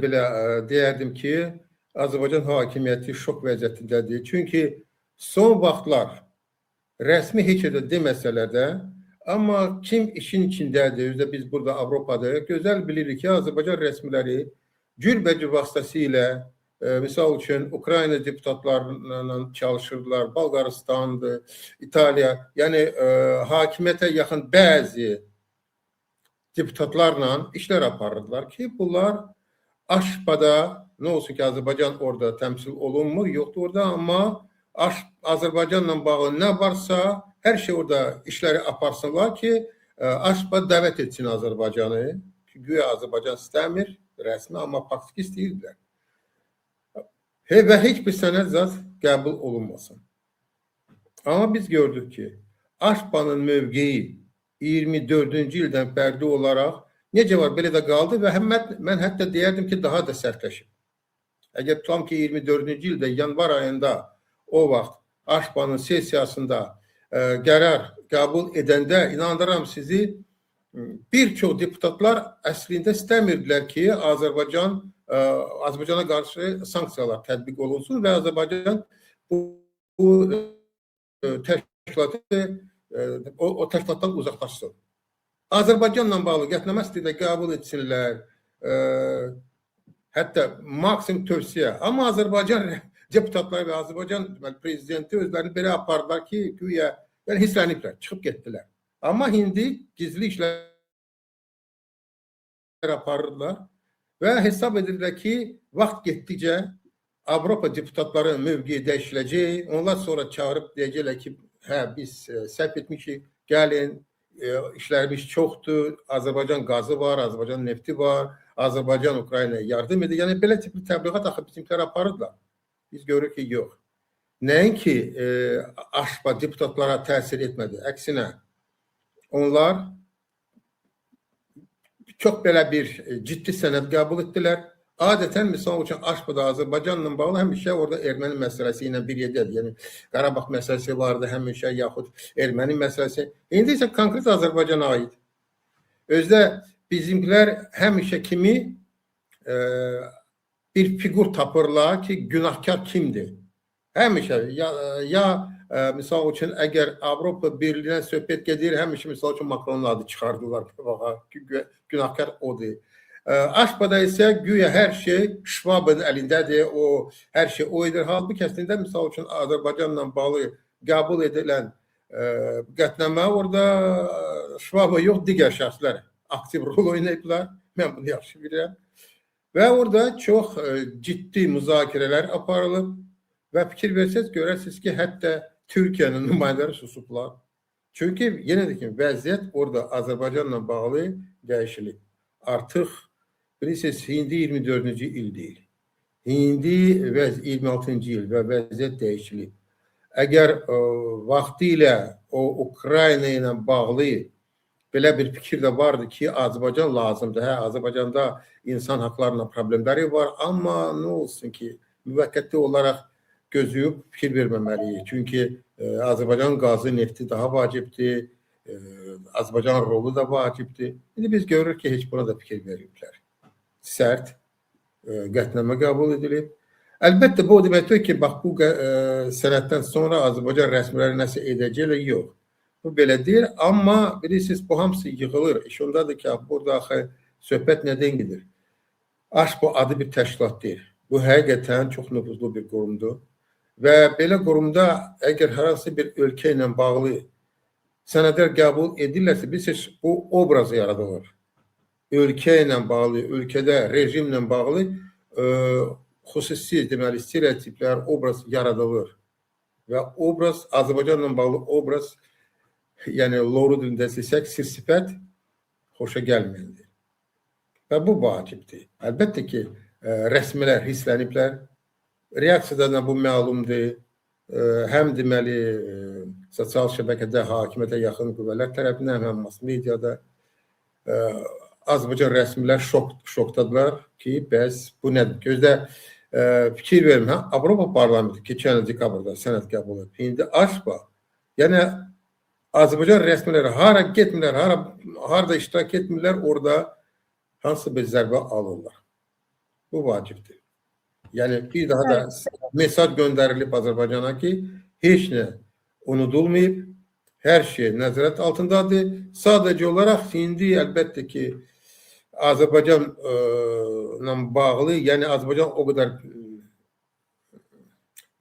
belə deyərdim ki, Azərbaycan hakimiyyəti şok vəziyyətindədir. Çünki son vaxtlar rəsmi heç də deməsələr də, amma kim işin içindədir, özdə biz burada Avropada gözəl bilirik ki, Azərbaycan rəsmiləri cürbəcür vasitəsilə, misal üçün, Ukrayna deputatlarla çalışırdılar, Bolqaristandır, İtaliya, yəni hakimiyyətə yaxın bəzi deputatlarla işlər aparırdılar ki, bunlar Aşpada, nə olsun ki, Azərbaycan orada təmsil olunmur, yoxdur orada, amma Azərbaycanla bağlı nə varsa, hər şey orada işləri aparsınlar ki, Aşpa dəvət etsin Azərbaycanı. Güya Azərbaycan istəmir, rəsmi, amma faktiki istəyirdilər. Və heç bir sənəd zat qəbul olunmasın. Amma biz gördük ki, Aşpanın mövqeyi 24-cü ildən fərqli olaraq necə var, belə də qaldı və mən hətta deyərdim ki, daha da sərtləşib. Əgər tutam ki, 24-cü ildə yanvar ayında o vaxt Aşpanın sesiyasında qərar qəbul edəndə inandıram sizi, bir çox deputatlar əslində istəmirdilər ki, Azərbaycana qarşı sanksiyalar tətbiq olunsun və Azərbaycan bu təşkilatı o təşkilatdan uzaqlaşsın. Azərbaycanla bağlı qətnamə istəyirlər, qəbul etsinlər, hətta maksimum tövsiyə. Amma Azərbaycan deputatları və Azərbaycan prezidenti özlərini belə apardılar ki, güya hissləniblər, çıxıb getdilər. Amma indi gizli işlər aparırlar və hesab edirlər ki, vaxt getdikcə Avropa deputatları mövqeyi dəyişiləcək, onlar sonra çağırıb deyəcəklər ki, hə, biz səhv etmişik, gəlin, işlərimiz çoxdur, Azərbaycan qazı var, Azərbaycan nefti var, Azərbaycan Ukraynaya yardım edir. Yəni, belə tipli təbliğat axı bizimkilər aparırlar. Biz görürük ki, yox. Nəinki Aşpa deputatlara təsir etmədi, əksinə. Onlar çox belə bir ciddi sənəd qəbul etdilər. Adətən, misal üçün, Aşpada Azərbaycanla bağlı həmişə orada erməni məsələsi ilə bir yerdədir. Yəni, Qarabağ məsələsi vardı həmişə, yaxud erməni məsələsi. İndi isə konkret Azərbaycana aid. Özdə bizimkilər həmişə kimi bir figur tapırlar ki, günahkar kimdir? Həmişə, misal üçün, əgər Avropa Birliyindən söhbət gedir, həmişə, misal üçün, Macronun adı çıxardılar. Günahkar odur. Aşpada isə güya hər şey Şvabın əlindədir, hər şey o edir. Halbuki əslində, misal üçün, Azərbaycanla bağlı qəbul edilən qətnamə orada Şvaba yox, digər şəxslər aktiv rol oynayıblar. Mən bunu yaxşı bilirəm. Və orada çox ciddi müzakirələr aparılıb və fikir versəz, görərsiniz ki, hətta Türkiyənin nümayəndələri susublar. Çünki, yenə də ki, vəziyyət orada Azərbaycanla bağlı dəyişilib. Artıq, bilirsiniz, indi 24-cü il deyil. İndi 26-cı il və vəziyyət dəyişilib. Əgər vaxtı ilə o Ukrayna ilə bağlı belə bir fikir də vardı ki, Azərbaycan lazımdır. Hə, Azərbaycanda insan haqlarına problemləri var, amma nə olsun ki, müvəqqəti olaraq gözləyib fikir verməməliyik. Çünki Azərbaycan qazı nefti daha vacibdir, Azərbaycan rolu da vacibdir. İndi biz görürük ki, heç buna da fikir verirlər. Sərt qətnamə qəbul edilib. Əlbəttə, bu deməkdir ki, bax, bu sənəddən sonra Azərbaycan rəsmiləri nəsə edəcəklər, yox. Bu belə deyir, amma bilirsiniz, bu hamısı yığılır. İş ondadır ki, burada axı söhbət nədən gedir? Aşpa adı bir təşkilat deyil. Bu həqiqətən çox nüfuzlu bir qurumdur. Və belə qurumda əgər hər hansı bir ölkə ilə bağlı sənədlər qəbul edirlərsə, bilirsiniz, bu obrazı yaradılır. Ölkə ilə bağlı, ölkədə rejimlə bağlı xüsusi, deməli, stereotiplər, obraz yaradılır. Və obraz, Azərbaycanla bağlı obraz, yəni loru dilində desək, sifət xoşa gəlməyəndir. Və bu vacibdir. Əlbəttə ki, rəsmilər hissləniblər. Reaksiyada da bu məlumdur. Həm deməli, sosial şəbəkədə hakimiyyətə yaxın qüvvələr tərəfindən, həm mass mediada Azərbaycan rəsmilər şokdadılar ki, bəs bu nədir? Gözdə fikir verim, Avropa Parlamenti keçən dekabrda sənəd qəbul edib. İndi Aşpa, yəni Azərbaycan rəsmiləri hara getmirlər, harada iştirak etmirlər, orada hansı bir zərbə alırlar. Bu vacibdir. Yani bir daha Evet. da mesaj gönderilip Azerbaycan'a ki hiç ne unutulmayıp her şey nezaret altındadır. Sadece olarak şimdi elbette ki Azerbaycan'la bağlı, yani Azerbaycan o kadar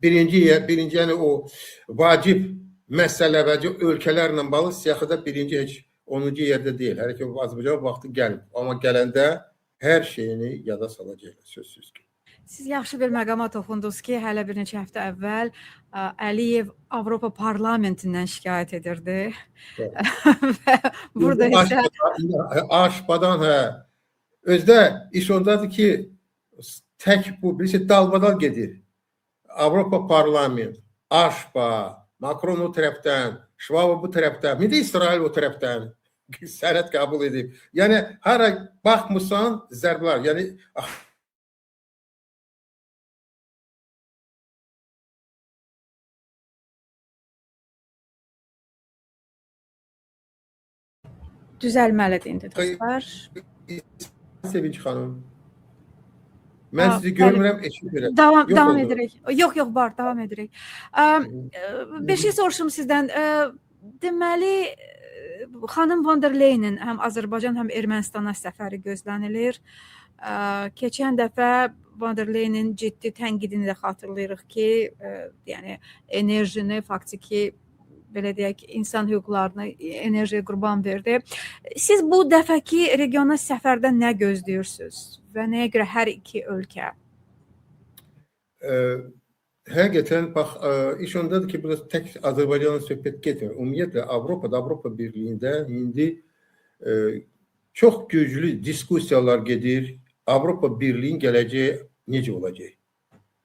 birinci yani o vacip mesele vacip ülkelerle bağlı siyasette birinci hiç 10. yerde değil. Her iki Azerbaycan vakti gelip ama gelende her şeyini yada salacak sözsüz ki. Siz yaxşı bir məqama toxundunuz ki, hələ bir neçə həftə əvvəl Əliyev Avropa Parlamentindən şikayət edirdi. Və burada isə Aşpadan özde iş ondadır ki tek bu birisi dalbadal gedir. Avropa Parlament, Aşpa, Macron o tərəfdən, Şvab bu tərəfdən, bir də İsrail o tərəfdən sənəd qəbul edib. Yəni hara baxmısan zərbələr. Yəni düzəlməlidir indi dostlar. Sevinç xanım. Mən sizi görmürəm, eşitmirəm. Davam edirik. Yox, var, davam edirik. Bir şey soruşum sizdən. Deməli, xanım von der Leyenin həm Azərbaycan, həm Ermənistana səfəri gözlənilir. Keçən dəfə von der Leyenin ciddi tənqidini də xatırlayırıq ki, yəni enerjini faktiki belə deyək, insan hüquqlarını enerjiyə qurban verdi. Siz bu dəfəki regional səfərdən nə gözləyirsiniz və nəyə görə hər iki ölkə? Həqiqətən bax, iş ondadır ki, burada tək Azərbaycanla söhbət getmir. Ümumiyyətlə Avropada, Avropa Birliyində indi çox güclü diskussiyalar gedir. Avropa Birliyinin gələcəyi necə olacaq?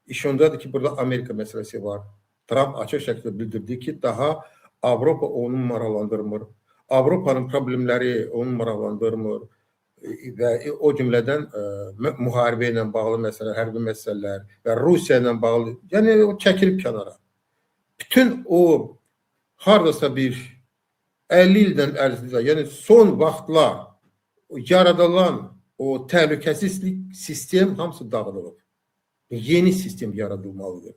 İş ondadır ki, burada Amerika məsələsi var. Trump açıq şəkildə bildirdi ki, daha Avropa onu maraqlandırmır. Avropanın problemləri onu maraqlandırmır və o cümlədən müharibə ilə bağlı məsələlər, hərbi məsələlər və Rusiya ilə bağlı, yəni o çəkilib kənara. Bütün o hardasa bir 50 ildən ərzində, yəni son vaxtlar yaradılan o təhlükəsizlik sistem hamısı dağıdılıb. Yeni sistem yaradılmalıdır.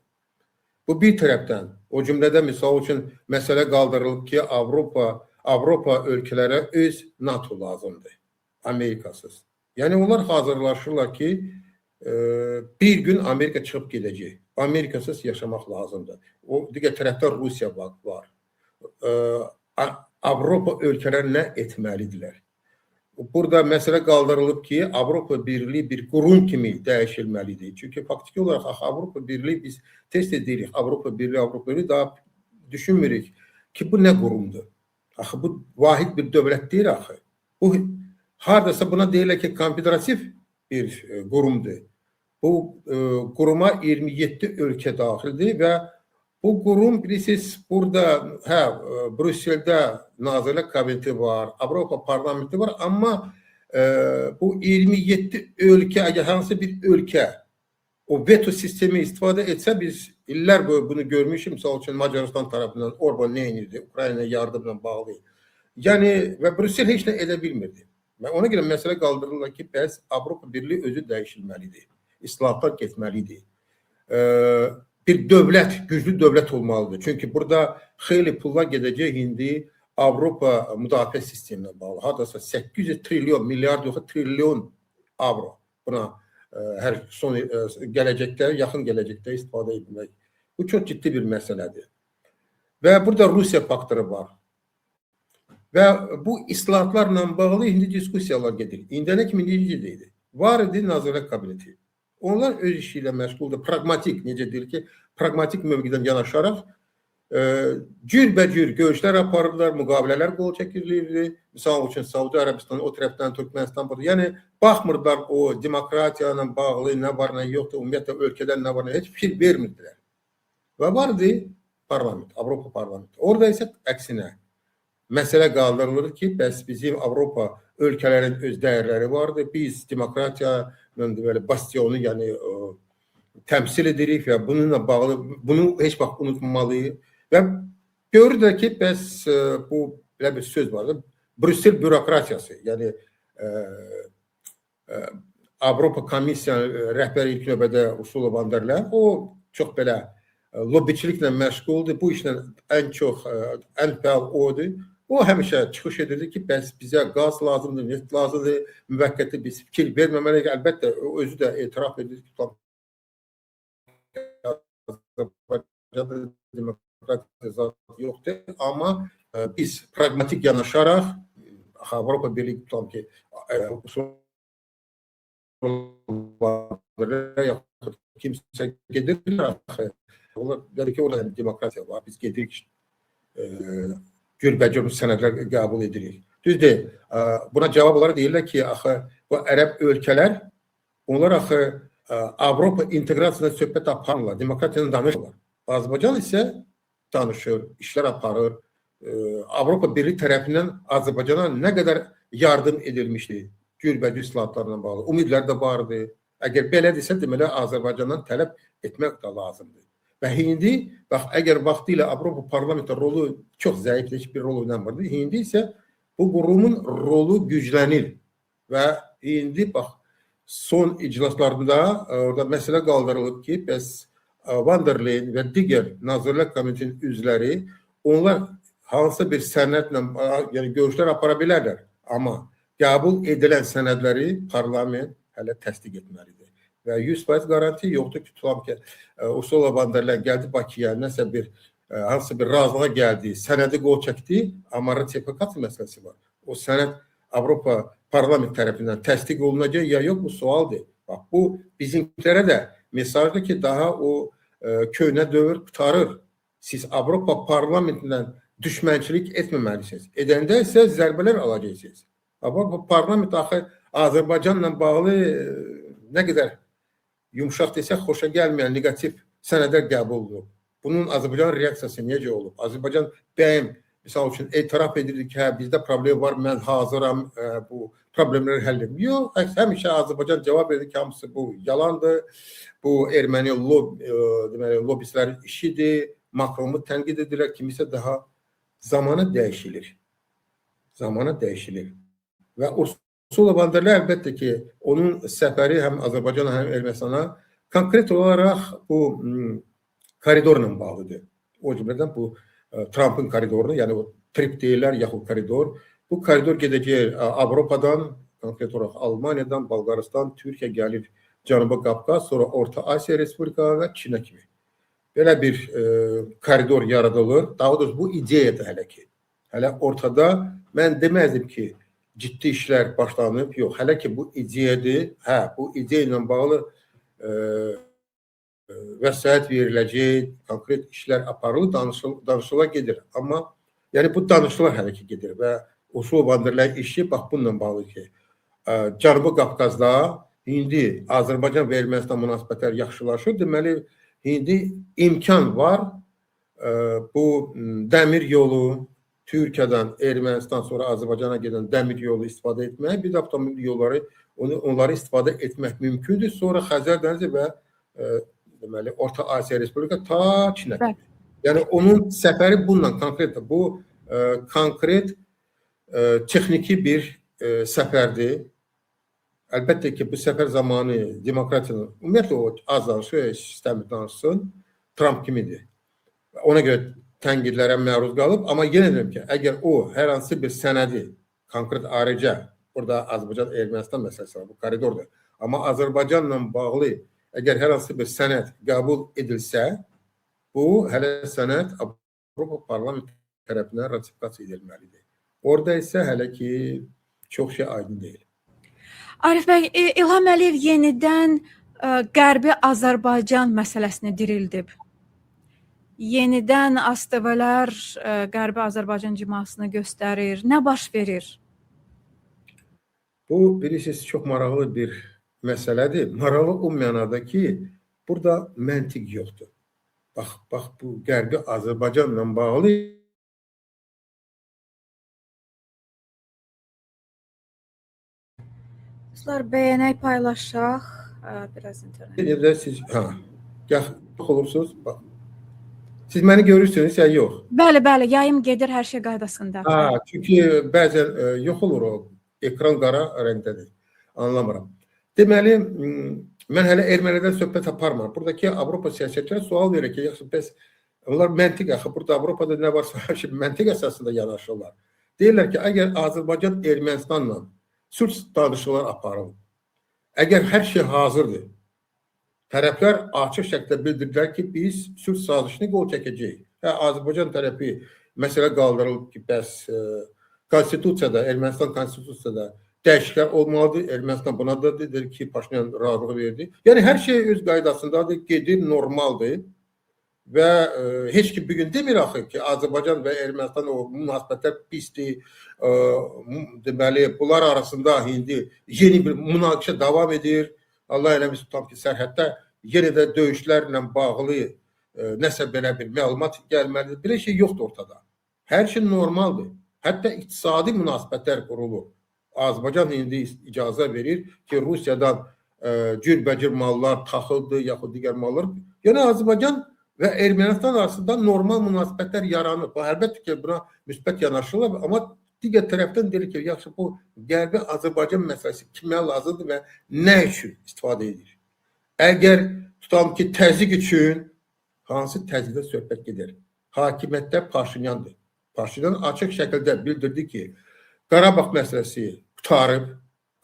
Bu bir tərəfdən, o cümlədə misal üçün məsələ qaldırılıb ki, Avropa ölkələrə öz NATO lazımdır, Amerikasız. Yəni onlar hazırlaşırlar ki, bir gün Amerika çıxıb gedəcək, Amerikasız yaşamaq lazımdır. O digər tərəfdə Rusiya var. Avropa ölkələri nə etməlidirlər? Burada məsələ qaldırılıb ki, Avropa Birliyi bir qurum kimi dəyişilməlidir. Çünki faktiki olaraq Avropa Birliyi biz test edirik. Avropa Birliyi daha düşünmürük ki, bu nə qurumdur? Axı bu vahid bir dövlət deyil axı. Bu hardasa buna deyirlər ki, konfederativ bir qurumdur. Bu quruma 27 ölkə daxildir və bu qurum bilirsiniz burada Brüsseldə Nazirlər Kabineti var, Avropa Parlamenti var, amma bu 27 ölkə, əgər hansı bir ölkə o veto sistemi istifadə etsə, biz illər boyu bunu görmüşük. Misal üçün Macaristan tərəfindən Orban nə edirdi, Ukrayna yardımla bağlı. Yəni və Brüssel heç nə edə bilmirdi. Və ona görə məsələ qaldırılır ki, bəs Avropa Birliyi özü dəyişilməlidir, islahatlar getməlidir. Bir dövlət, güclü dövlət olmalıdır. Çünki burada xeyli pullar gedəcək indi Avropa müdafiə sisteminə bağlı. Hardasa 800 trilyon, milyard yox, trilyon avro buna hər son gələcəkdə, yaxın gələcəkdə istifadə etmək. Bu çox ciddi bir məsələdir. Və burada Rusiya faktoru var. Və bu islahatlarla bağlı indi diskussiyalar gedir. İndiyənə kimi necədir? Var idi Nazirlər Kabineti. Onlar öz işi ilə məşğuldur. Pragmatik, necə deyir ki, pragmatik mövqedən yanaşaraq cürbəcür görüşlər aparırlar, müqavilələr qol çəkilirdi. Misal üçün Saudi Ərəbistan o tərəfdən, Türkmənistan burada. Yəni baxmırlar o demokratiya ilə bağlı nə var, nə yoxdur, ümumiyyətlə ölkədən nə var, nə heç fikir vermirdilər. Və vardı parlament, Avropa Parlamenti. Orada isə əksinə məsələ qaldırılır ki, bəs bizim Avropa ölkələrin öz dəyərləri vardı. Biz demokratiya bastionu, yəni təmsil edirik və bununla bağlı, bunu heç vaxt unutmamalıyıq. Və görürlər ki, bəs bu belə bir söz vardır, Brüssel bürokratiyası, yəni Avropa Komissiyanı rəhbəri ilk növbədə Ursula von der Leyen, o çox belə lobbiçiliklə məşğuldur. Bu işlə ən fəal odur. O həmişə çıxış edirdi ki, bəs bizə qaz lazımdır, neft lazımdır, müvəqqəti biz fikir verməməliyik. Əlbəttə, özü də etiraf edir ki, Azərbaycanda demokratik zat yoxdur. Amma biz pragmatik yanaşaraq Avropa Birliyi tutalım ki, kimsə gedir, onlar dedi ki, orada demokratiya var, biz gedirik, gürbəcür sənədlər qəbul edirik. Düzdür, buna cavab olaraq deyirlər ki, axı, bu ərəb ölkələr, onlar axı Avropa inteqrasiyasına söhbət aparırlar, demokratiyadan danışırlar. Azərbaycan isə danışır, işlər aparır. Avropa Birliyi tərəfindən Azərbaycana nə qədər yardım edilmişdir gürbəcür islahatlarla bağlı. Ümidlər də vardı. Əgər belədirsə, deməli Azərbaycandan tələb etmək də lazımdır. Və indi, bax, əgər vaxtilə Avropa Parlamento rolu çox zəif, heç bir rol oynamırdı. İndi isə bu qurumun rolu güclənir. Və indi, bax, son iclaslarında orada məsələ qaldırılıb ki, bəs Van der Leyen və digər Nazirlər Komitəsinin üzvləri, onlar hansısa bir sənədlə, yəni görüşlər apara bilərlər. Amma qəbul edilən sənədləri parlament hələ təsdiq etməlidir. Və 100% garanti yoxdur ki, tutam ki, Ursula von der Leyen gəldi Bakıya, nəsə bir, hansısa bir razılığa gəldi, sənədi qol çəkdi, amma ratifikasiya məsələsi var. O sənəd Avropa Parlament tərəfindən təsdiq olunacaq ya yox, bu sualdır. Bax, bu bizimkilərə də mesajdır ki, daha o köhnə dövr qutarır. Siz Avropa Parlamentindən düşmənçilik etməməlisiniz. Edəndə isə zərbələr alacaqsınız. Avropa Parlament axı Azərbaycanla bağlı nə qədər yumuşaq desək, xoşa gəlməyən negativ sənədlər qəbul olunub. Bunun Azərbaycan reaksiyası necə olub? Azərbaycan bəyəm, misal üçün, etiraf edirdi ki, hə, bizdə problem var, mən hazıram bu problemləri həll edim. Yox, həmişə Azərbaycan cavab verdi ki, hamısı bu yalandır, bu erməni lobbistlərin işidir, Makronu tənqid edirlər, kimisə daha zamana dəyişilir. Zamana dəyişilir. Və Ursula von der Leyen əlbəttə ki, onun səfəri həm Azərbaycana, həm Ermənistana konkret olaraq bu koridorla bağlıdır. O cümlədən bu Trump'ın koridorunu, yəni o trip deyirlər, yaxud koridor. Bu koridor gedəcək Avropadan, konkret olaraq Almaniyadan, Bolqarıstan, Türkiyə gəlir Cənubi Qafqaz, sonra Orta Asiya Respublikaları və Çinə kimi. Belə bir koridor yaradılır. Daha doğrusu bu ideyadır hələ ki. Hələ ortada mən deməzdim ki, ciddi işlər başlanıb. Yox, hələ ki bu ideyadır. Hə, bu ideya ilə bağlı vəsait veriləcək, konkret işlər aparılır, danışılar gedir. Amma yəni bu danışılar hələ ki gedir və Ursula von der Leyen işi bax bununla bağlı ki, Cənubi Qafqazda indi Azərbaycan və Ermənistan münasibətləri yaxşılaşır. Deməli, indi imkan var bu dəmir yolu Türkiyədən Ermənistan sonra Azərbaycana gedən dəmir yolu istifadə etmək, bir də avtomobil yolları onları istifadə etmək mümkündür. Sonra Xəzər dənizi və deməli Orta Asiya Respublika ta Çinə kimi. Yəni onun səfəri bununla konkretdir. Bu konkret texniki bir səfərdir. Əlbəttə ki, bu səfər zamanı demokratiyanın, ümumiyyətlə o az danışır, sistemi danışsın, Trump kimidir. Ona görə tənqidlərə məruz qalıb, amma yenə deyirəm ki, əgər o hər hansı bir sənədi, konkret ayrıca, burada Azərbaycan-Ermənistan məsələsi var, bu koridordur. Amma Azərbaycanla bağlı, əgər hər hansı bir sənəd qəbul edilsə, bu hələ sənəd Avropa Parlament tərəfindən ratifikasiya edilməlidir. Orada isə hələ ki, çox şey aydın deyil. Arif bəy, İlham Əliyev yenidən Qərbi Azərbaycan məsələsini dirildib. Yenidən ASTV-lər Qərbi Azərbaycan cimasını göstərir. Nə baş verir? Bu, bilirsiniz, çox maraqlı bir məsələdir. Maraqlı o mənada ki, burada məntiq yoxdur. Bax, bu Qərbi Azərbaycanla bağlı Bəyənək paylaşaq. Biraz internet. Siz yox olursunuz. Siz məni görürsünüz ya yox? Bəli, yayım gedir, hər şey qaydasında. Çünki bəzən yox olur o. Ekran qara rəngdədir. Anlamıram. Deməli, mən hələ ermənilərdən söhbət aparmam. Buradakı Avropa siyasətçilərə sual verir ki, yaxşı, bəs onlar məntiq axı, burada Avropada nə varsa hər şey məntiq əsasında yanaşırlar. Deyirlər ki, əgər Azərbaycan Ermənistanla sülh danışıqları aparılır, əgər hər şey hazırdır, tərəflər açıq şəkildə bildirdilər ki, biz sülh sazişini qol çəkəcəyik. Azərbaycan tərəfi məsələ qaldırılıb ki, bəs konstitusiyada, Ermənistan konstitusiyada dəyişikliklər olmalıdır. Ermənistan buna da dedi ki, Paşinyan razılıq verdi. Yəni, hər şey öz qaydasındadır, gedir, normaldır. Və heç ki bugün demir axı ki, Azərbaycan və Ermənistan o münasibətlər pisdir. Deməli, bunlar arasında indi yeni bir münaqişə davam edir. Allah eləmiş tutam ki, sərhəddə yenə də döyüşlərlə bağlı nəsə belə bir məlumat gəlməlidir. Belə şey yoxdur ortada. Hər şey normaldır. Hətta iqtisadi münasibətlər qurulur. Azərbaycan indi icazə verir ki, Rusiyadan cürbəcür mallar taxıldı, yaxud digər mallar. Yəni, Azərbaycan və Ermənistan arasında normal münasibətlər yaranır. Əlbəttə ki, buna müsbət yanaşırlar, amma digər tərəfdən deyilir ki, yaxşı, bu Qərbi Azərbaycan məsələsi kimə lazımdır və nə üçün istifadə edir? Əgər tutam ki, təzyiq üçün hansı təzyiqdə söhbət gedir? Hakimiyyətdə Paşinyandır. Paşinyan açıq şəkildə bildirdi ki, Qarabağ məsələsi qutarıb,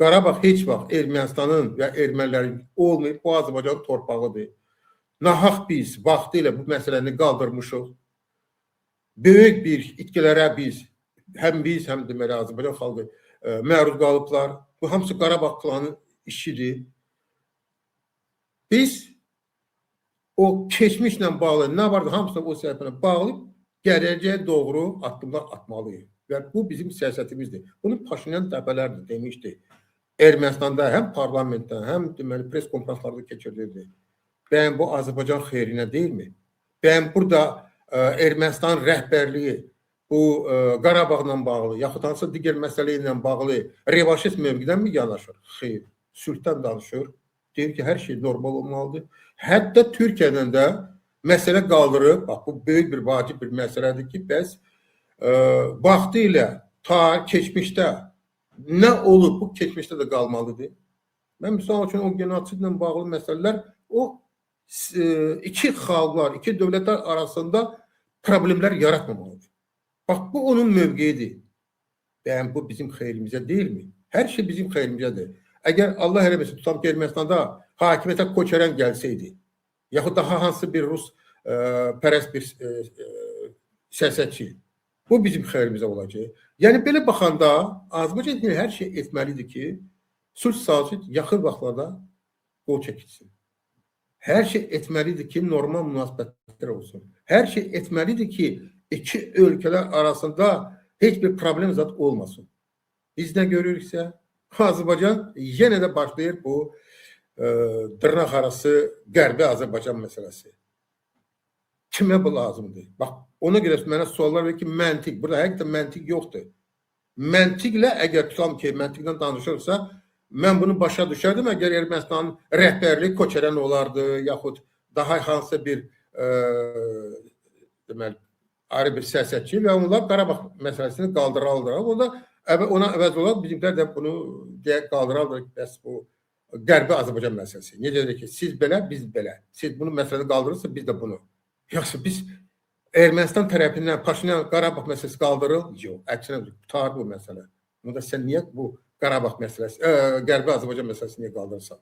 Qarabağ heç vaxt Ermənistanın və ermənilərin olmayıb, bu Azərbaycanın torpağıdır. Nahaq biz vaxtı ilə bu məsələni qaldırmışıq. Böyük bir itkilərə həm biz, həm deməli Azərbaycan xalqı məruz qalıblar. Bu hamısı Qarabağ klanı işidir. Biz o keçmişlə bağlı nə vardı, hamısını o səhifələ bağlayıb gələcəyə doğru addımlar atmalıyıq. Və bu bizim siyasətimizdir. Bunu Paşinyan dəfələrdir demişdi. Ermənistanda həm parlamentdə, həm deməli pres konferanslarda keçirilirdi. Bəyən bu Azərbaycan xeyrinə deyilmi? Bəyən burada Ermənistan rəhbərliyi bu Qarabağla bağlı, yaxud hansısa digər məsələ ilə bağlı revanşist mövqedən mi yanaşır? Xeyr, sülhdən danışır. Deyir ki, hər şey normal olmalıdır. Hətta Türkiyədən də məsələ qaldırıb, bax, bu böyük bir vacib bir məsələdir ki, bəs vaxtı ilə ta keçmişdə nə olub, bu keçmişdə də qalmalıdır. Mən misal üçün o genosidlə bağlı məsələlər, o iki xalqlar, iki dövlətlər arasında problemlər yaratmamalıdır. Bax, bu onun mövqeyidir. Yəni, bu bizim xeyrimizə deyilmi? Hər şey bizim xeyrimizədir. Əgər Allah eləməsin, tutam ki, Ermənistanda hakimiyyətə Koçərən gəlsəydi, yaxud daha hansı bir Rus pərəst bir siyasətçi, bu bizim xeyrimizə olacaq. Yəni, belə baxanda Azərbaycan hər şey etməlidir ki, sülh sazişi yaxın vaxtlarda qol çəkilsin. Hər şey etməlidir ki, normal münasibətlər olsun. Hər şey etməlidir ki, iki ölkələr arasında heç bir problem zat olmasın. Biz nə görürüksə, Azərbaycan yenə də başlayır bu dırnaq arası Qərbi Azərbaycan məsələsi. Kimə bu lazımdır? Bax, ona görə mənə suallar verir ki, məntiq. Burada həqiqətən məntiq yoxdur. Məntiqlə əgər tutam ki, məntiqdən danışırsa, mən bunu başa düşərdim, əgər Ermənistanın rəhbərliyi Koçərən olardı, yaxud daha hansı bir deməli, ayrı bir siyasətçi və onlar Qarabağ məsələsini qaldırarlar. Ona əvəz olaraq bizimlər də bunu qaldırarlar. Bəs bu Qərbi Azərbaycan məsələsi. Necə deyir ki, siz belə, biz belə. Siz bunu məsələni qaldırırsa, biz də bunu. Yoxsa biz Ermənistan tərəfindən Paşinyan Qarabağ məsələsi qaldırır? Yox, əksinə tutar bu məsələ. Bunda sən niyə bu Qarabağ məsələsi, Qərbi Azərbaycan məsələsini niyə qaldırırsan?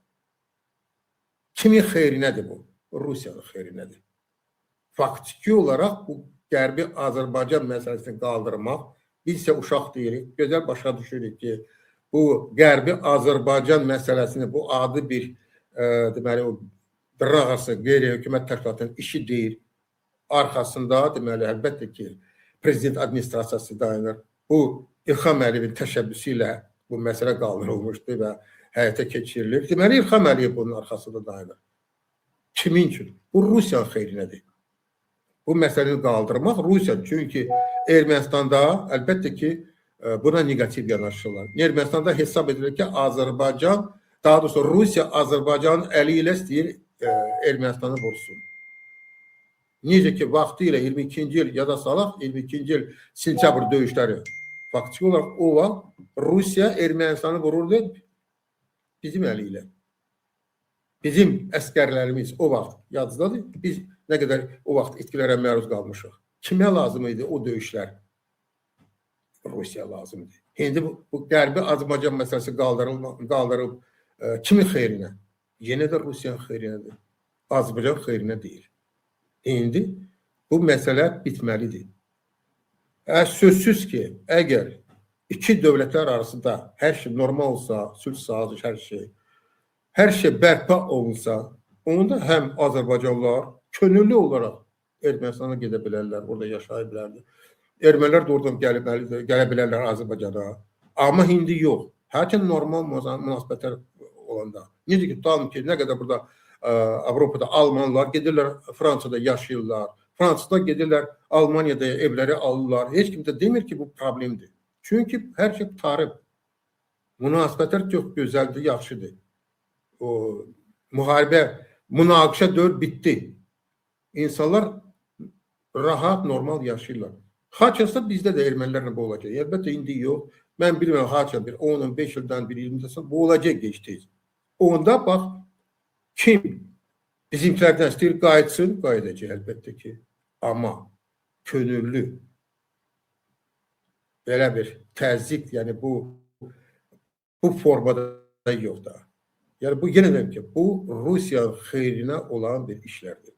Kimin xeyrinədir bu? Rusiyanın xeyrinədir. Faktiki olaraq bu Qərbi Azərbaycan məsələsini qaldırmaq, biz isə uşaq deyirik, gözəl başa düşürük ki, bu Qərbi Azərbaycan məsələsini, bu adı bir deməli, o dırnaqarası qeyri-hökumət təşkilatının işi deyil. Arxasında, deməli, əlbəttə ki, prezident administrasiyası dayanır. Bu, İlham Əliyevin təşəbbüsü ilə bu məsələ qaldırılmışdı və həyata keçirilir. Deməli, İlham Əliyev bunun arxasında dayanır. Kimin üçün? Bu, Rusiyanın xeyrinədir. Bu məsələni qaldırmaq Rusiya. Çünki Ermənistanda, əlbəttə ki, buna negativ yanaşırlar. Ermənistanda hesab edilir ki, Azərbaycan, daha doğrusu Rusiya Azərbaycanın əli ilə istəyir Ermənistanı vursun. Necə ki, vaxtı ilə 22-ci il yada salaq, 22-ci il sentyabr döyüşləri faktiki olaraq o vaxt Rusiya Ermənistanı vururdu bizim əli ilə. Bizim əskərlərimiz o vaxt yadınızdadır. Biz nə qədər o vaxt itkilərə məruz qalmışıq. Kimə lazım idi o döyüşlər? Rusiya lazımdır. İndi bu Qərbi Azərbaycan məsələsi qaldırıb kimin xeyrinə? Yenə də Rusiyanın xeyrinədir. Azərbaycan xeyrinə deyil. İndi bu məsələ bitməlidir. Sözsüz ki, əgər iki dövlətlər arasında hər şey normal olsa, sülh saziş, hər şey bərpa olunsa, onda həm Azərbaycanlılar könüllü olaraq Ermənistana gedə bilərlər, orada yaşaya bilərlər. Ermənilər də oradan gələ bilərlər Azərbaycana. Amma indi yox. Hətta normal münasibətlər olanda. Necə ki, tutalım ki, nə qədər burada Avropada Almanlar gedirlər, Fransada yaşayırlar. Fransada gedirlər, Almaniyada evləri alırlar. Heç kim də demir ki, bu problemdir. Çünki hər şey qutarıb. Münasibətlər çox gözəldir, yaxşıdır. O müharibə, münaqişə dövr bitdi. İnsanlar rahat, normal yaşayırlar. Haçansa bizdə də ermənilərlə bu olacaq. Əlbəttə, indi yox. Mən bilmirəm, haçan bir 10-15 ildən, bir 20 ildən bu olacaq geçdiyiz. Onda bax, kim bizimkilərdən istəyir qayıtsın, qayıdacaq əlbəttə ki. Amma könüllü belə bir təzyiq, yəni bu formada yox da. Yəni bu yenə deyim ki, bu Rusiya xeyrinə olan bir işlərdir.